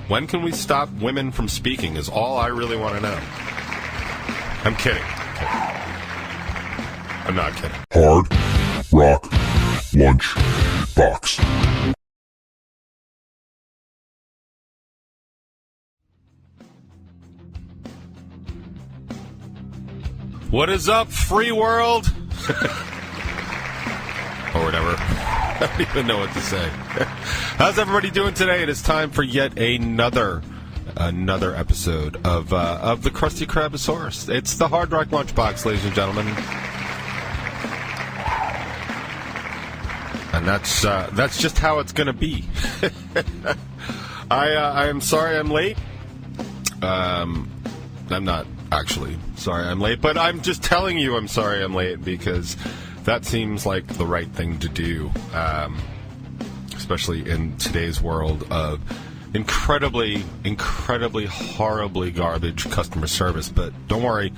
When can we stop women from speaking is all I really want to know. I'm kidding. I'm not kidding. Hard Rock Lunchbox. What is up, free world? Or whatever. I don't even know what to say. How's everybody doing today? It is time for yet another episode of the Krusty Krabosaurus. It's the Hard Rock Lunchbox, ladies and gentlemen. And that's just how it's going to be. I am sorry I'm late. I'm not actually sorry I'm late, but I'm just telling you I'm sorry I'm late because that seems like the right thing to do, especially in today's world of incredibly, horribly garbage customer service. But don't worry,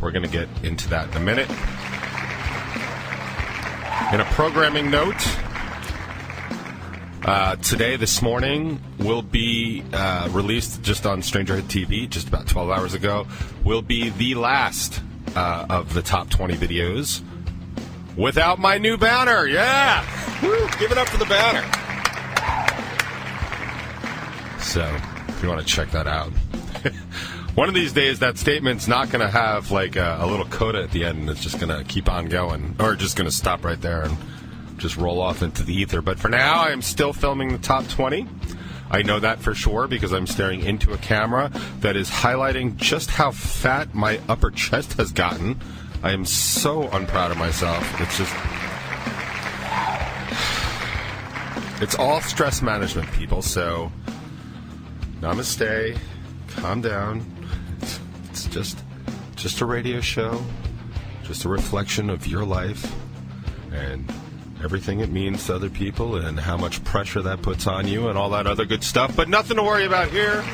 we're going to get into that in a minute. In a programming note, this morning will be released just on Stranger Hit TV, just about 12 hours ago, will be the last of the top 20 videos without my new banner. Yeah! Woo! Give it up for the banner. So, if you want to check that out. One of these days, that statement's not going to have like a little coda at the end, and it's just going to keep on going, or just going to stop right there and just roll off into the ether. But for now, I am still filming the top 20. I know that for sure because I'm staring into a camera that is highlighting just how fat my upper chest has gotten. I am so unproud of myself. It's all stress management, people. So, namaste. Calm down. It's just a radio show. Just a reflection of your life and everything it means to other people and how much pressure that puts on you and all that other good stuff. But nothing to worry about here.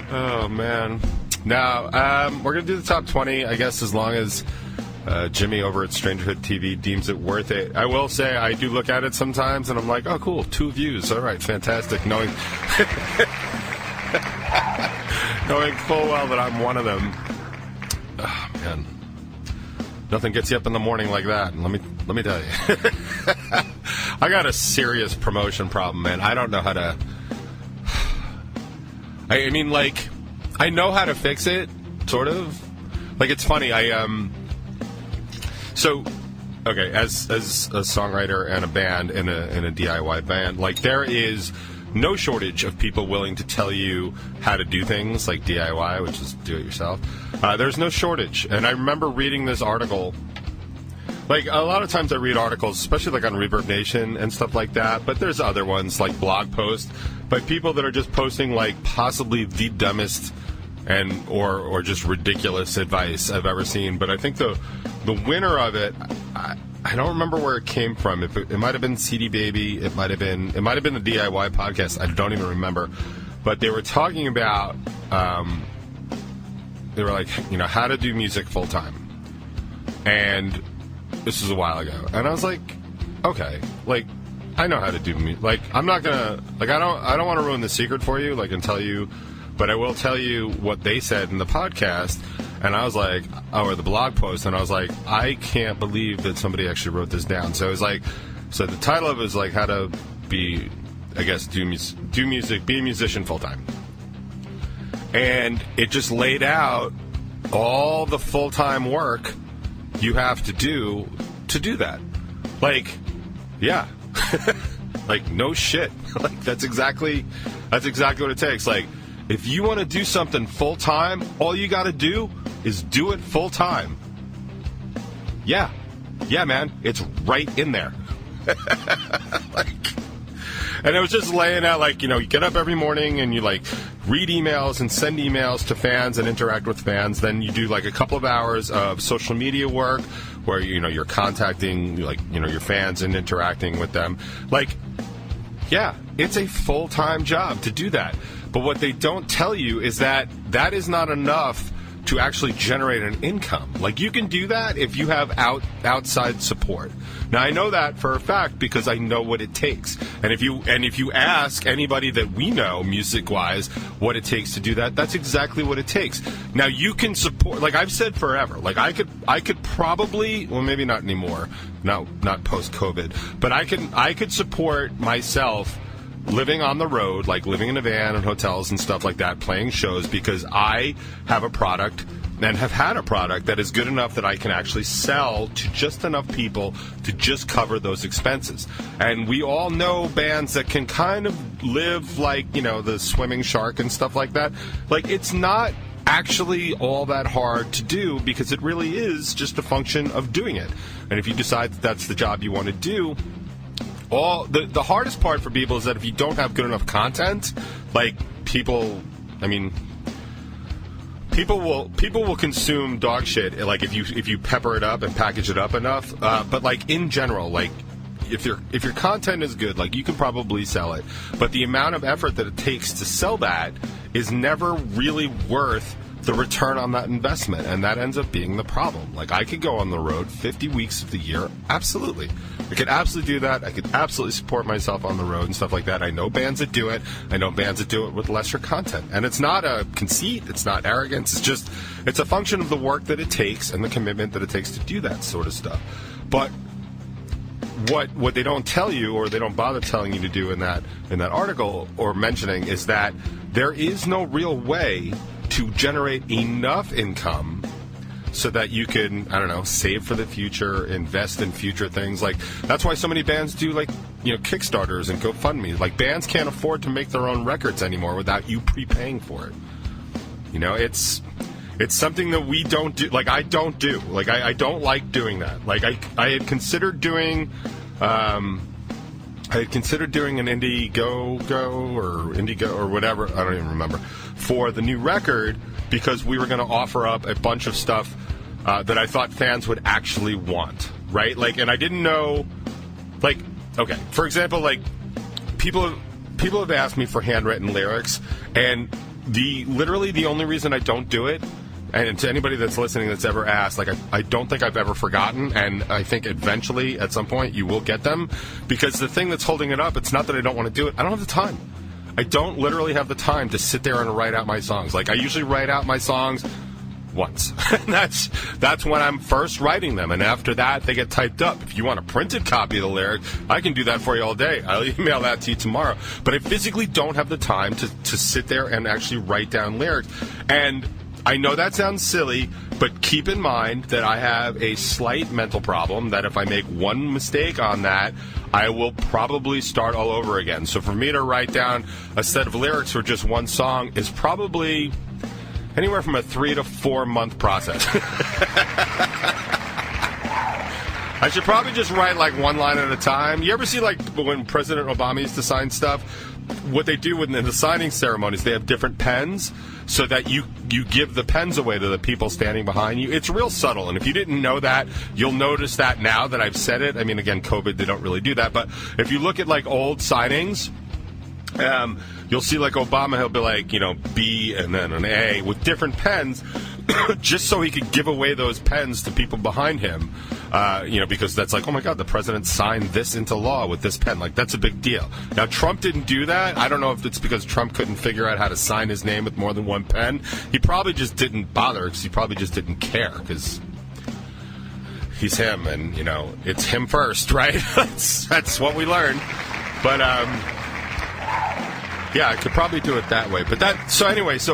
Oh, man. Now, we're going to do the top 20, I guess, as long as Jimmy over at Stranger Hit TV deems it worth it. I will say I do look at it sometimes, and I'm like, oh, cool, 2 views. All right, fantastic. Knowing full well that I'm one of them. Oh, man. Nothing gets you up in the morning like that. And let me tell you. I got a serious promotion problem, man. I don't know how to... I mean, like, I know how to fix it, sort of. Like, it's funny. So, okay, as a songwriter and a band in a DIY band, like, there is no shortage of people willing to tell you how to do things like DIY, which is do it yourself. There's no shortage. And I remember reading this article. Like, a lot of times I read articles, especially like on Reverb Nation and stuff like that, but there's other ones like blog posts by people that are just posting like possibly the dumbest and or just ridiculous advice I've ever seen. But I think the winner of it, I don't remember where it came from. It might have been CD Baby, it might have been the DIY podcast. I don't even remember. But they were talking about they were like, how to do music full time. And this was a while ago. And I was like, okay, like, I know how to do music. Like, I'm not gonna, like, I don't want to ruin the secret for you, like, and tell you, but I will tell you what they said in the podcast. And I was like, or the blog post, and I was like, I can't believe that somebody actually wrote this down. So it was like, so the title of it is like how to be, I guess, do music, be a musician full time. And it just laid out all the full time work you have to do that. Like, yeah. Like, no shit. Like, that's exactly what it takes. Like, if you want to do something full time, all you got to do is do it full time. Yeah, man, it's right in there. And it was just laying out, like, you get up every morning and you, like, read emails and send emails to fans and interact with fans. Then you do, like, a couple of hours of social media work where, you're contacting, like, your fans and interacting with them. Like, yeah, it's a full-time job to do that. But what they don't tell you is that that is not enough to actually generate an income. Like, you can do that if you have outside support. Now, I know that for a fact because I know what it takes. And if you ask anybody that we know, music-wise, what it takes to do that, that's exactly what it takes. Now, you can support, like I've said forever, like I could probably, well, maybe not anymore, not post-COVID, but I could support myself living on the road, like living in a van and hotels and stuff like that, playing shows, because I have a product and have had a product that is good enough that I can actually sell to just enough people to just cover those expenses. And we all know bands that can kind of live like, the Swimming Shark and stuff like that. Like, it's not actually all that hard to do, because it really is just a function of doing it. And if you decide that that's the job you want to do, the hardest part for people is that if you don't have good enough content, like people will consume dog shit, like if you pepper it up and package it up enough. But like in general, like if your content is good, like you can probably sell it. But the amount of effort that it takes to sell that is never really worth the return on that investment, and that ends up being the problem. Like, I could go on the road 50 weeks of the year, absolutely. I could absolutely do that. I could absolutely support myself on the road and stuff like that. I know bands that do it. I know bands that do it with lesser content. And it's not a conceit. It's not arrogance. It's a function of the work that it takes and the commitment that it takes to do that sort of stuff. But what they don't tell you, or they don't bother telling you to do in that article or mentioning, is that there is no real way to generate enough income so that you can, I don't know, save for the future, invest in future things. Like, that's why so many bands do, like, Kickstarters and GoFundMe. Like, bands can't afford to make their own records anymore without you prepaying for it. It's something that we don't do. Like, I don't do. Like, I don't like doing that. Like, I had considered doing an Indiego or whatever, I don't even remember, for the new record, because we were going to offer up a bunch of stuff that I thought fans would actually want, right? Like, and I didn't know, like, okay, for example, like, people have asked me for handwritten lyrics, and literally the only reason I don't do it, and to anybody that's listening that's ever asked, like, I don't think I've ever forgotten, and I think eventually, at some point, you will get them, because the thing that's holding it up, it's not that I don't want to do it, I don't have the time. I don't literally have the time to sit there and write out my songs. Like, I usually write out my songs once. And that's when I'm first writing them, and after that, they get typed up. If you want a printed copy of the lyric, I can do that for you all day. I'll email that to you tomorrow. But I physically don't have the time to sit there and actually write down lyrics. And I know that sounds silly, but keep in mind that I have a slight mental problem, that if I make one mistake on that, I will probably start all over again. So for me to write down a set of lyrics for just one song is probably anywhere from a 3 to 4 month process. I should probably just write like one line at a time. You ever see, like, when President Obama used to sign stuff, what they do in the signing ceremonies, they have different pens so that you give the pens away to the people standing behind you. It's real subtle, and if you didn't know that, you'll notice that now that I've said it. I mean, again, COVID, they don't really do that, but if you look at, like, old signings, you'll see, like, Obama, he'll be like, B and then an A with different pens, just so he could give away those pens to people behind him, because that's like, oh my God, the president signed this into law with this pen. Like, that's a big deal. Now, Trump didn't do that. I don't know if it's because Trump couldn't figure out how to sign his name with more than one pen. He probably just didn't bother, because he probably just didn't care, because he's him, and, it's him first, right? That's what we learned. But, yeah, I could probably do it that way. But so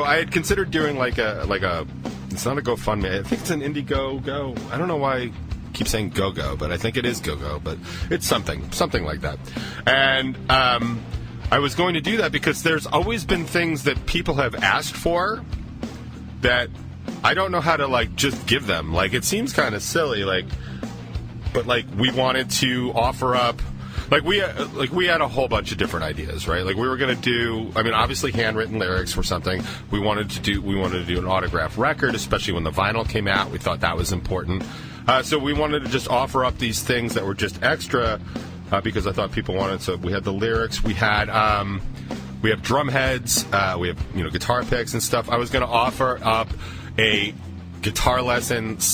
I had considered doing like a it's not a GoFundMe. I think it's an Indiegogo. I don't know why I keep saying go-go, but I think it is go-go, but it's something like that. And I was going to do that because there's always been things that people have asked for that I don't know how to, like, just give them. Like, it seems kind of silly, but we wanted to offer up. We had a whole bunch of different ideas, right? Like, we were going to do, obviously handwritten lyrics for something. We wanted to do an autograph record, especially when the vinyl came out. We thought that was important. So we wanted to just offer up these things that were just extra because I thought people wanted. So we had the lyrics. We have drum heads. We have, guitar picks and stuff. I was going to offer up a guitar lesson /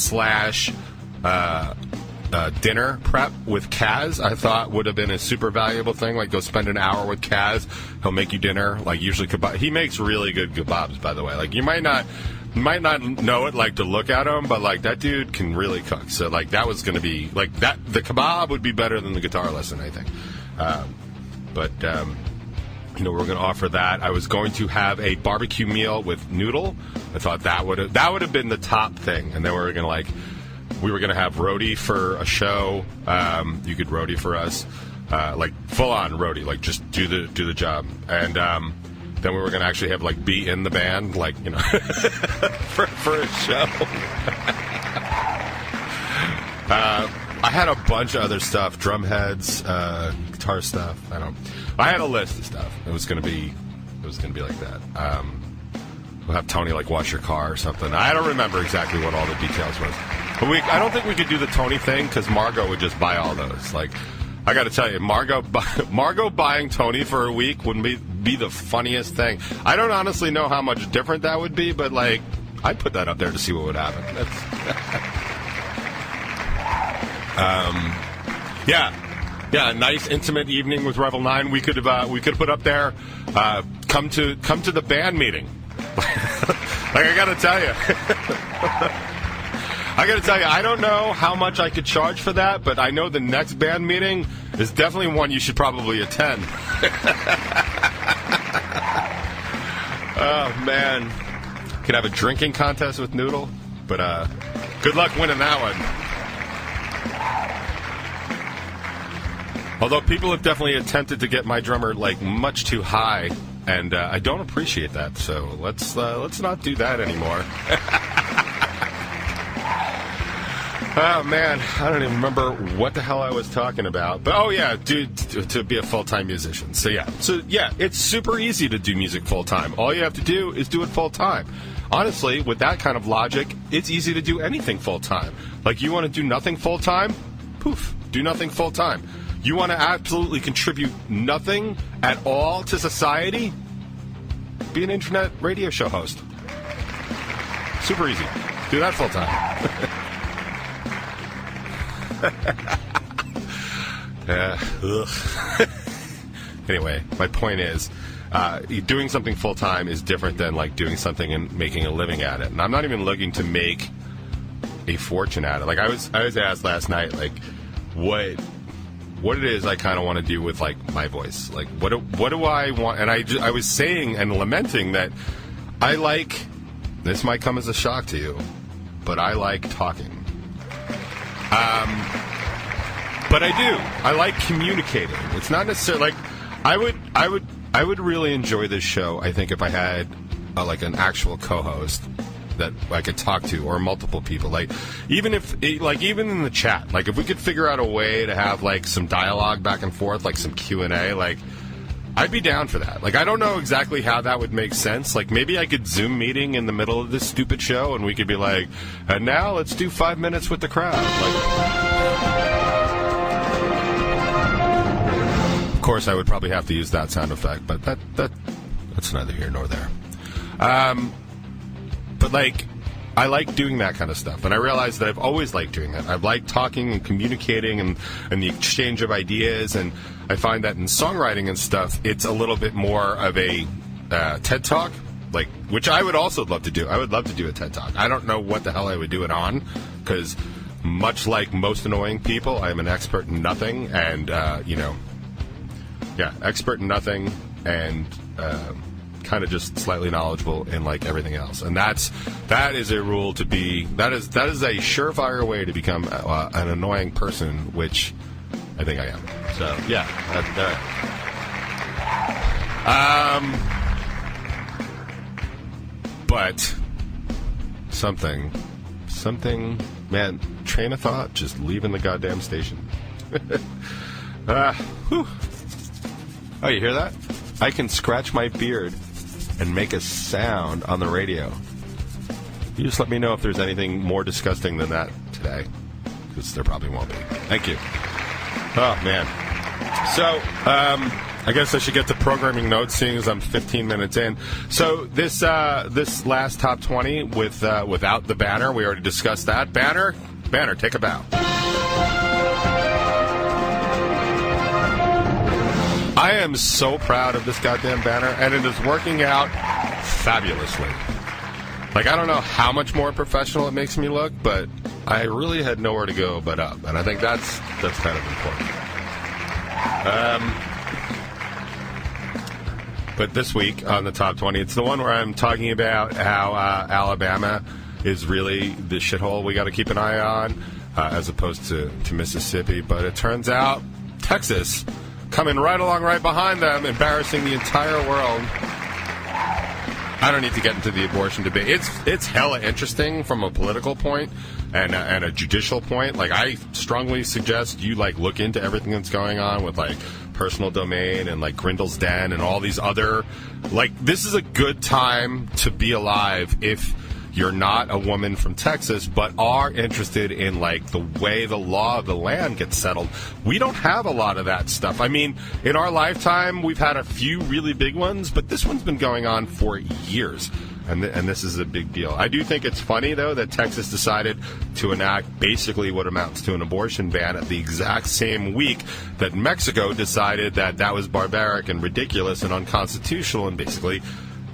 dinner prep with Kaz, I thought would have been a super valuable thing. Like, go spend an hour with Kaz. He'll make you dinner. Like, usually kebab. He makes really good kebabs, by the way. Like, you might not know it, like, to look at him, but, like, that dude can really cook. So, like, that was going to be, like, that. The kebab would be better than the guitar lesson, I think. You know, we're going to offer that. I was going to have a barbecue meal with noodle. I thought that would have been the top thing. And then we were going to have roadie for a show. You could roadie for us, like full on roadie, like just do the job. And then we were going to actually have like be in the band, like, you know, for a show. I had a bunch of other stuff, drum heads, guitar stuff. I had a list of stuff. It was going to be like that. We'll have Tony like wash your car or something. I don't remember exactly what all the details was. But I don't think we could do the Tony thing because Margot would just buy all those. Like, I got to tell you, Margot buying Tony for a week would be the funniest thing. I don't honestly know how much different that would be, but like, I'd put that up there to see what would happen. Yeah, a nice intimate evening with Revel 9. We could have put up there. Come to the band meeting. Like, I got to tell you. I don't know how much I could charge for that, but I know the next band meeting is definitely one you should probably attend. Oh, man. Could have a drinking contest with Noodle, but good luck winning that one. Although people have definitely attempted to get my drummer, like, much too high, and I don't appreciate that, so let's not do that anymore. Oh, man, I don't even remember what the hell I was talking about. But, oh, yeah, dude, to be a full-time musician. So, yeah, it's super easy to do music full-time. All you have to do is do it full-time. Honestly, with that kind of logic, it's easy to do anything full-time. Like, you want to do nothing full-time? Poof, do nothing full-time. You want to absolutely contribute nothing at all to society? Be an internet radio show host. Super easy. Do that full-time. Anyway, my point is, doing something full-time is different than, like, doing something and making a living at it. And I'm not even looking to make a fortune at it. Like, I was asked last night, like, what it is I kind of want to do with, like, my voice. Like, what do I want? And I was saying and lamenting that I like, this might come as a shock to you, but I like talking. But I do. I like communicating. It's not necessarily like I would really enjoy this show, I think, if I had like an actual co-host that I could talk to, or multiple people. Like, even in the chat, like, if we could figure out a way to have, like, some dialogue back and forth, like some Q&A, like, I'd be down for that. Like, I don't know exactly how that would make sense. Like, maybe I could Zoom meeting in the middle of this stupid show, and we could be like, and now let's do 5 minutes with the crowd. Like, of course, I would probably have to use that sound effect, but that's neither here nor there. But, like, I like doing that kind of stuff, and I realize that I've always liked doing that. I've liked talking and communicating and the exchange of ideas, and I find that in songwriting and stuff, it's a little bit more of a TED Talk, like, which I would also love to do. I would love to do a TED Talk. I don't know what the hell I would do it on, because much like most annoying people, I am an expert in nothing, and, expert in nothing, and kind of just slightly knowledgeable in, like, everything else. And that is a rule to be, that is a surefire way to become an annoying person, which I think I am. So, yeah. But something, man, train of thought, just leaving the goddamn station. Whew. Oh, you hear that? I can scratch my beard and make a sound on the radio. You just let me know if there's anything more disgusting than that today, because there probably won't be. Thank you. Oh, man. So, I guess I should get to programming notes, seeing as I'm 15 minutes in. So this last top 20 without the banner, we already discussed that. Banner, take a bow. I am so proud of this goddamn banner, and it is working out fabulously. Like, I don't know how much more professional it makes me look, but I really had nowhere to go but up, and I think that's kind of important. But this week on the top 20, it's the one where I'm talking about how Alabama is really the shithole we got to keep an eye on, as opposed to Mississippi. But it turns out Texas coming right along right behind them, embarrassing the entire world. I don't need to get into the abortion debate. It's hella interesting from a political point and a judicial point. Like, I strongly suggest you look into everything that's going on with personal domain and Grindel's Den and all these other this is a good time to be alive if you're not a woman from Texas, but are interested in the way the law of the land gets settled. We don't have a lot of that stuff. I mean, in our lifetime, we've had a few really big ones, but this one's been going on for years, and this is a big deal. I do think it's funny, though, that Texas decided to enact basically what amounts to an abortion ban at the exact same week that Mexico decided that was barbaric and ridiculous and unconstitutional, and basically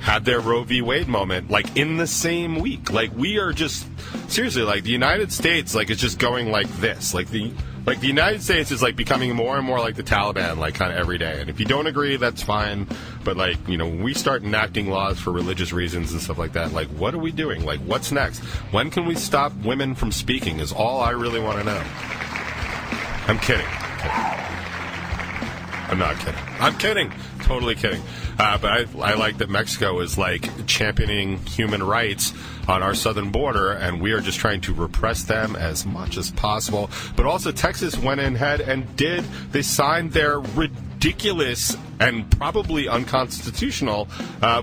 had their Roe v. Wade moment, in the same week. We are just, seriously, the United States, is just going like this. The United States is, becoming more and more like the Taliban, kind of every day. And if you don't agree, that's fine. But, when we start enacting laws for religious reasons and stuff like that, what are we doing? What's next? When can we stop women from speaking is all I really want to know. I'm kidding. I'm not kidding. I'm kidding. Totally kidding. But I like that Mexico is championing human rights on our southern border, and we are just trying to repress them as much as possible. But also Texas went ahead and they signed their ridiculous and probably unconstitutional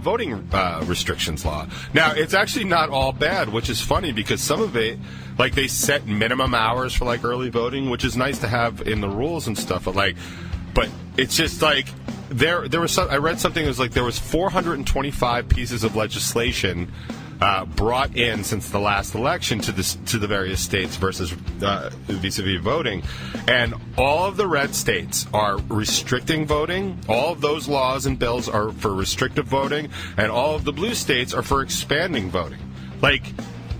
voting restrictions law. Now, it's actually not all bad, which is funny because some of it, they set minimum hours for early voting, which is nice to have in the rules and stuff, but it's just there was I read something that was there was 425 pieces of legislation brought in since the last election to the various states versus vis-a-vis voting, and all of the red states are restricting voting. All of those laws and bills are for restrictive voting, and all of the blue states are for expanding voting.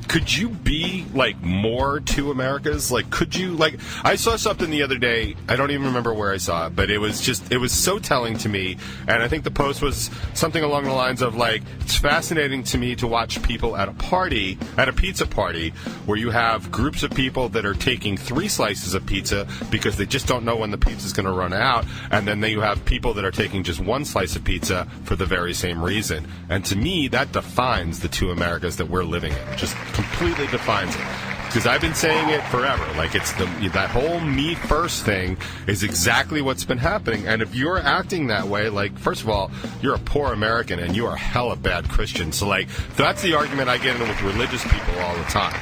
Could you be more to Americas? Could you I saw something the other day. I don't even remember where I saw it, but it was so telling to me. And I think the post was something along the lines of it's fascinating to me to watch people at a pizza party, where you have groups of people that are taking 3 slices of pizza because they just don't know when the pizza's going to run out, and then you have people that are taking just 1 slice of pizza for the very same reason. And to me, that defines the two Americas that we're living in. Just completely defines it, because I've been saying it forever. It's that whole me first thing is exactly what's been happening. And if you're acting that way, first of all, you're a poor American and you are hella bad Christian. So that's the argument I get in with religious people all the time.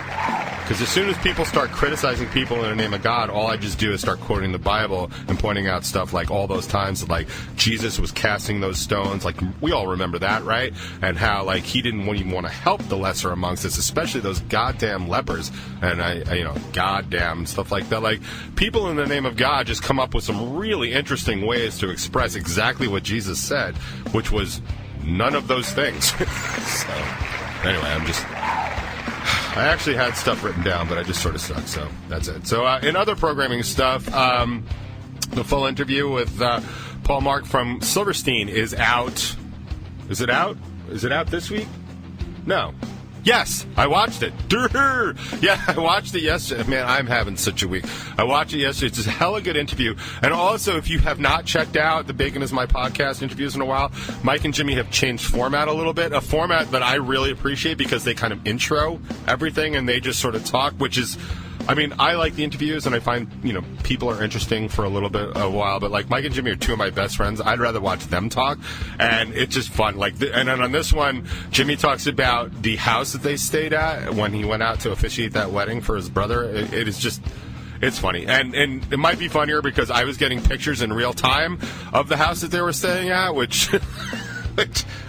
Because as soon as people start criticizing people in the name of God, all I just do is start quoting the Bible and pointing out stuff all those times that Jesus was casting those stones. We all remember that, right? And how he didn't even want to help the lesser amongst us, especially those goddamn lepers. And goddamn stuff like that. People in the name of God just come up with some really interesting ways to express exactly what Jesus said, which was none of those things. So anyway, I actually had stuff written down, but I just sort of suck, so that's it. So in other programming stuff, the full interview with Paul Mark from Silverstein is out. Is it out? Is it out this week? No. Yes, I watched it. Yeah, I watched it yesterday. Man, I'm having such a week. I watched it yesterday. It's a hella good interview. And also, if you have not checked out the Bacon is My Podcast interviews in a while, Mike and Jimmy have changed format a little bit. A format that I really appreciate because they kind of intro everything and they just sort of talk, which is... I like the interviews, and I find, people are interesting for a while, but, Mike and Jimmy are 2 of my best friends. I'd rather watch them talk, and it's just fun. And then on this one, Jimmy talks about the house that they stayed at when he went out to officiate that wedding for his brother. It's funny, and it might be funnier because I was getting pictures in real time of the house that they were staying at, which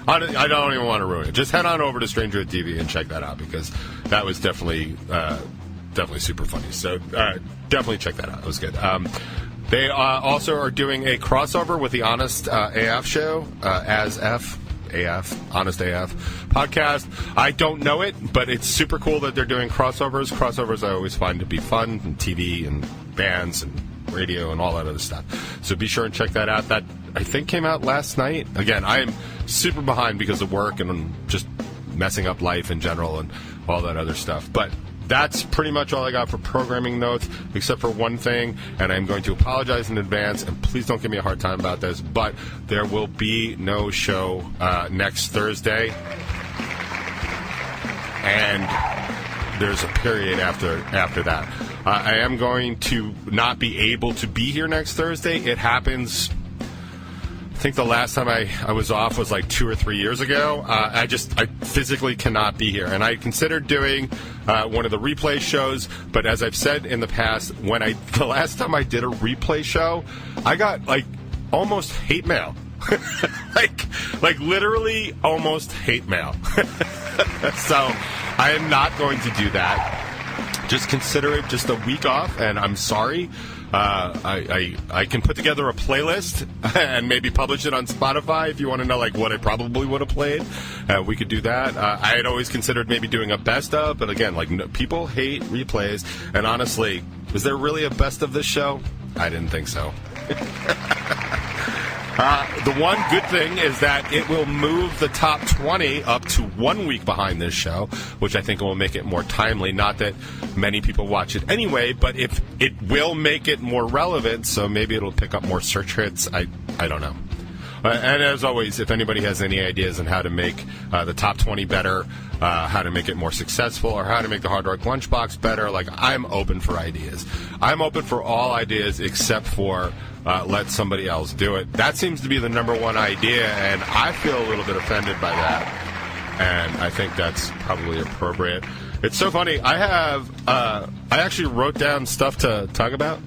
I don't even want to ruin it. Just head on over to Stranger TV and check that out because that was definitely super funny. So definitely check that out. It was good. They also are doing a crossover with the Honest AF show, Honest AF podcast. I don't know it, but it's super cool that they're doing crossovers. Crossovers I always find to be fun, and TV and bands and radio and all that other stuff. So be sure and check that out. That, I think, came out last night. Again, I am super behind because of work and just messing up life in general and all that other stuff. But that's pretty much all I got for programming notes, except for one thing, and I'm going to apologize in advance, and please don't give me a hard time about this, but there will be no show next Thursday, and there's a period after that. I am going to not be able to be here next Thursday. It happens... I think the last time I was off was like 2 or 3 years ago. I physically cannot be here. And I considered doing one of the replay shows, but as I've said in the past, the last time I did a replay show, I got like almost hate mail. like literally almost hate mail. So I am not going to do that. Just consider it just a week off, and I'm sorry. I can put together a playlist and maybe publish it on Spotify if you want to know like what I probably would have played. We could do that. I had always considered maybe doing a best of, but again, people hate replays. And honestly, is there really a best of this show? I didn't think so. The one good thing is that it will move the top 20 up to 1 week behind this show, which I think will make it more timely. Not that many people watch it anyway, but if it will make it more relevant, so maybe it'll pick up more search hits. I don't know. And as always, if anybody has any ideas on how to make the top 20 better, how to make it more successful, or how to make the Hard Rock Lunchbox better, I'm open for ideas. I'm open for all ideas except for let somebody else do it. That seems to be the number one idea, and I feel a little bit offended by that. And I think that's probably appropriate. It's so funny. I actually wrote down stuff to talk about.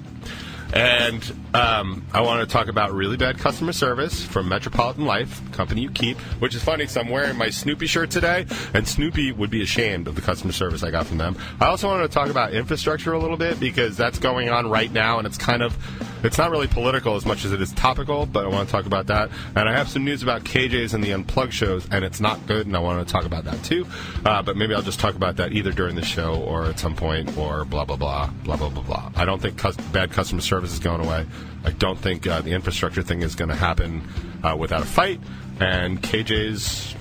And I want to talk about really bad customer service from Metropolitan Life, company you keep, which is funny because I'm wearing my Snoopy shirt today, and Snoopy would be ashamed of the customer service I got from them. I also wanted to talk about infrastructure a little bit because that's going on right now, and it's not really political as much as it is topical, but I want to talk about that. And I have some news about KJ's and the Unplugged shows, and it's not good, and I want to talk about that too. But maybe I'll just talk about that either during the show or at some point or blah, blah, blah, blah, blah, blah, blah. I don't think bad customer service is going away. I don't think the infrastructure thing is going to happen without a fight, and KJ's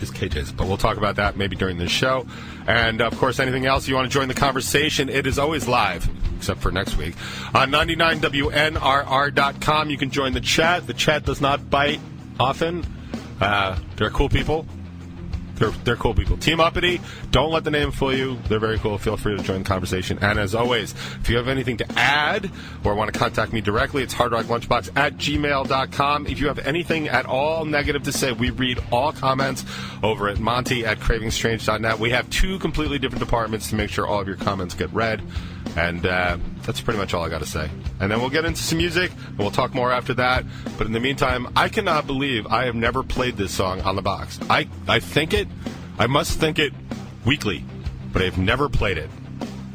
is KJ's. But we'll talk about that maybe during this show. And, of course, anything else you want to join the conversation, it is always live, except for next week. On 99WNRR.com, you can join the chat. The chat does not bite often. They're cool people. They're cool people. Team Uppity, don't let the name fool you. They're very cool. Feel free to join the conversation. And as always, if you have anything to add or want to contact me directly, it's hardrocklunchbox@gmail.com. If you have anything at all negative to say, we read all comments over at Monty@cravingstrange.net. We have 2 completely different departments to make sure all of your comments get read. And that's pretty much all I got to say. And then we'll get into some music, and we'll talk more after that. But in the meantime, I cannot believe I have never played this song on the box. I must think it weekly, but I've never played it.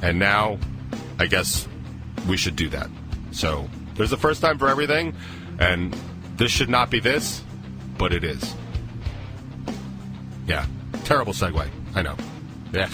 And now, I guess we should do that. So, there's a first time for everything, and this should not be this, but it is. Yeah, terrible segue. I know. Yeah.